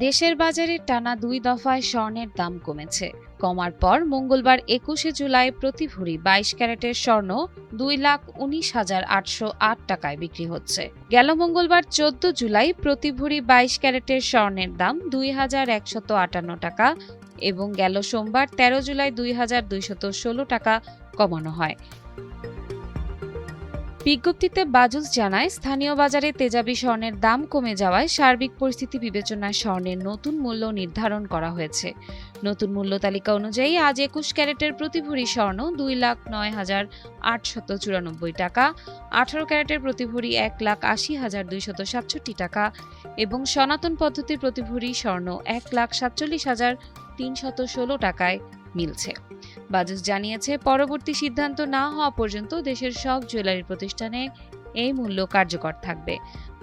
দেশের বাজারে টানা 2 দফায় স্বর্ণের দাম কমেছে। কমার পর মঙ্গলবার 21শে জুলাই প্রতি ভরি 22 ক্যারেটের স্বর্ণ 2,19,808 টাকায় বিক্রি হচ্ছে। গেল মঙ্গলবার 14 জুলাই প্রতি ভরি 22 ক্যারেটের স্বর্ণের দাম 2,158 টাকা এবং গেল সোমবার 13 জুলাই 2,216 টাকা কমানো হয়। বিজ্ঞপ্তিতে বাজুস জানায়, স্থানীয় বাজারে তেজাবি স্বর্ণের দাম কমে যাওয়ায় সার্বিক পরিস্থিতি বিবেচনায় স্বর্ণের নতুন মূল্য নির্ধারণ করা হয়েছে। নতুন মূল্য তালিকা অনুযায়ী আজ 21 ক্যারেটের প্রতি ভরি স্বর্ণ 2,09,894 টাকা, 18 ক্যারেটের প্রতি ভরি 1,80,267 টাকা এবং সনাতন পদ্ধতির প্রতি ভরি স্বর্ণ 1,47,316 টাকায় মিলছে। বাজুস জানিয়েছে, পরবর্তী সিদ্ধান্ত না হওয়া পর্যন্ত দেশের সব জুয়েলারি প্রতিষ্ঠানে এই মূল্য কার্যকর থাকবে।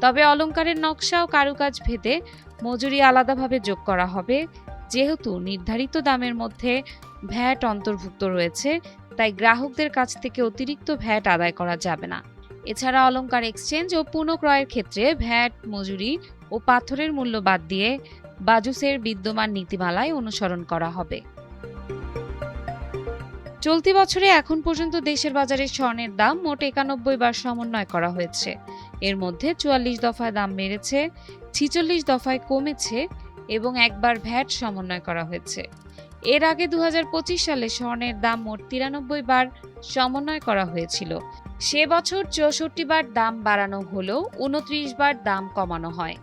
তবে অলংকারের নকশা ও কারুকাজ ভেদে মজুরি আলাদাভাবে যোগ করা হবে। যেহেতু নির্ধারিত দামের মধ্যে ভ্যাট অন্তর্ভুক্ত রয়েছে, তাই গ্রাহকদের কাছ থেকে অতিরিক্ত ভ্যাট আদায় করা যাবে না। এছাড়া অলংকার এক্সচেঞ্জ ও পুনঃক্রয়ের ক্ষেত্রে ভ্যাট, মজুরি ও পাথরের মূল্য বাদ দিয়ে বাজুসের বিদ্যমান নীতিমালায় অনুসরণ করা হবে। চলতি বছরে এখন পর্যন্ত দেশের বাজারে স্বর্ণের দাম মোট 91 বার সমন্বয় করা হয়েছে। এর মধ্যে 44 দফায় দাম বেড়েছে, 46 দফায় কমেছে এবং একবার ভ্যাট সমন্বয় করা হয়েছে। এর আগে 2025 সালে স্বর্ণের দাম মোট 93 বার সমন্বয় করা হয়েছিল। সে বছর 64 বার দাম বাড়ানো হলেও 29 বার দাম কমানো হয়।